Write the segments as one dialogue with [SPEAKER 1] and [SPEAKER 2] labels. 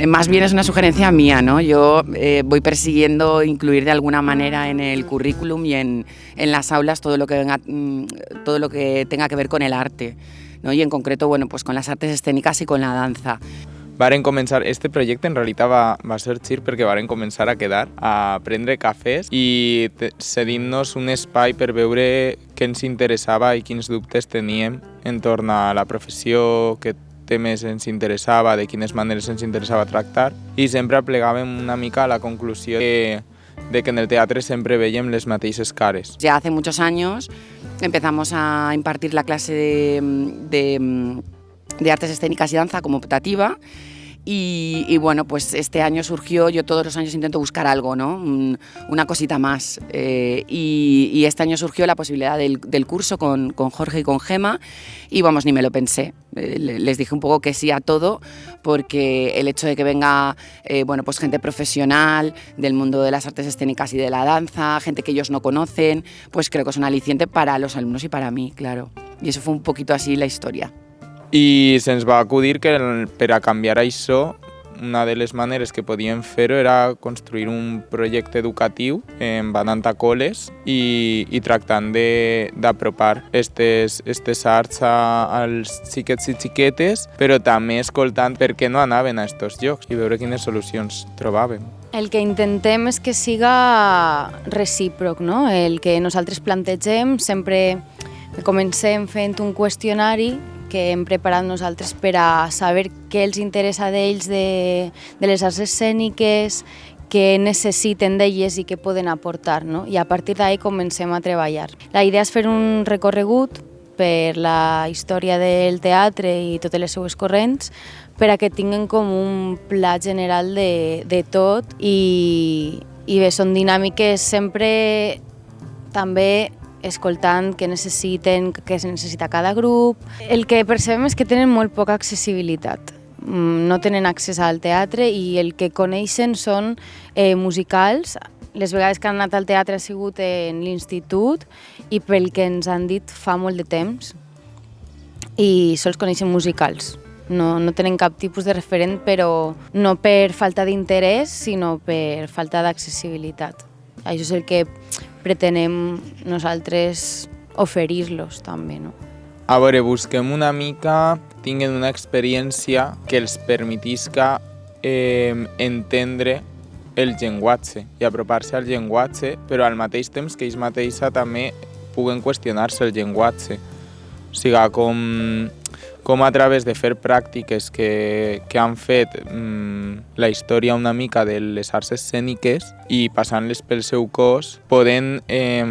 [SPEAKER 1] más bien es una sugerencia mía, ¿no? Yo voy persiguiendo incluir de alguna manera en el currículum y en las aulas todo lo que tenga que ver con el arte, ¿no? Y en concreto, bueno, pues con las artes escénicas y con la danza.
[SPEAKER 2] Varen començar, este projecte en realitat va ser xir perquè varen començar a quedar, a prendre cafès i cedint-nos un espai per veure què ens interessava i quins dubtes teníem entorn a la professió, què temes ens interessava, de quines maneres ens interessava tractar, i sempre aplegàvem una mica a la conclusió de que en el teatre sempre veiem les mateixes cares.
[SPEAKER 1] Ya hace muchos años empezamos a impartir la clase de artes escénicas y danza como optativa. Y bueno, pues este año surgió, yo todos los años intento buscar algo, ¿no? Una cosita más. Y este año surgió la posibilidad del curso con Jorge y con Gema, y vamos, ni me lo pensé. Les dije un poco que sí a todo, porque el hecho de que venga bueno, pues gente profesional del mundo de las artes escénicas y de la danza, gente que ellos no conocen, pues creo que es un aliciente para los alumnos y para mí, claro. Y eso fue un poquito así la historia.
[SPEAKER 2] I se'ns va acudir que per a canviar això, una de les maneres que podíem fer-ho era construir un projecte educatiu anant a col·les i tractant d'apropar aquestes arts als xiquets i xiquetes, però també escoltant per què no anaven a aquests llocs i veure quines solucions trobàvem.
[SPEAKER 3] El que intentem és que siga recíproc, no? El que nosaltres plantegem, sempre comencem fent un qüestionari que hem preparat nosaltres per a saber què els interessa d'ells de les arts escèniques, què necessiten d'elles i què poden aportar, no? I a partir d'ahí comencem a treballar. La idea és fer un recorregut per la història del teatre i totes les seues corrents, per a que tinguin com un pla general de tot i bé, són dinàmiques sempre també escoltant què necessiten, què es necessita cada grup. El que percebem és que tenen molt poca accessibilitat. No tenen accés al teatre i el que coneixen són musicals. Les vegades que han anat al teatre ha sigut en l'institut i pel que ens han dit fa molt de temps. I sols coneixen musicals. No tenen cap tipus de referent, però no per falta d'interès, sinó per falta d'accessibilitat. Això és el que pretenem nosaltres oferir-los també, no?
[SPEAKER 2] A veure, busquem una mica, tinguin una experiència que els permetisca entendre el llenguatge i apropar-se al llenguatge, però al mateix temps que ells mateixos també puguen qüestionar-se el llenguatge. O sigui, com a través de fer pràctiques que han fet la història una mica de les arts escèniques i passant-les pel seu cos, poden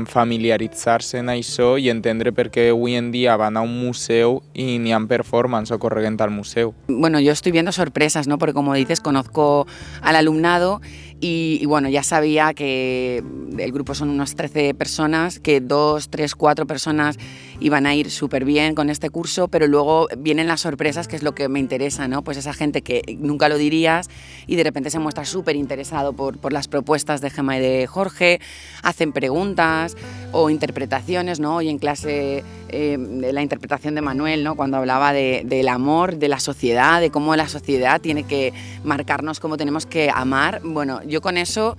[SPEAKER 2] familiaritzar-se en això i entendre per què avui en dia van a un museu y ni han performance o correguen al museu.
[SPEAKER 1] Bueno, yo estoy viendo sorpresas, ¿no? Porque como dices, conozco al alumnado y bueno, ya sabía que el grupo son unas 13 personas, que 2, 3, 4 personas iban a ir súper bien con este curso, pero luego vienen las sorpresas, que es lo que me interesa, ¿no? Pues esa gente que nunca lo dirías y de repente se muestra súper interesado por las propuestas de Gema y de Jorge, hacen preguntas o interpretaciones, ¿no? Hoy en clase la interpretación de Manuel, ¿no? Cuando hablaba del amor, de la sociedad, de cómo la sociedad tiene que marcarnos cómo tenemos que amar. Bueno, yo con eso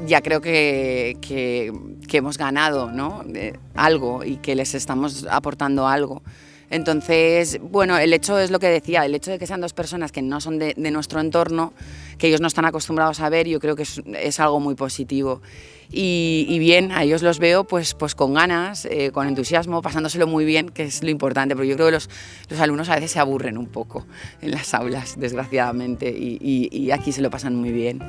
[SPEAKER 1] ya creo que hemos ganado, ¿no? Algo y que les estamos aportando algo. Entonces, bueno, el hecho es lo que decía, el hecho de que sean dos personas que no son de nuestro entorno, que ellos no están acostumbrados a ver, yo creo que es algo muy positivo. Y bien, a ellos los veo pues con ganas, con entusiasmo, pasándoselo muy bien, que es lo importante, porque yo creo que los alumnos a veces se aburren un poco en las aulas, desgraciadamente, y aquí se lo pasan muy bien.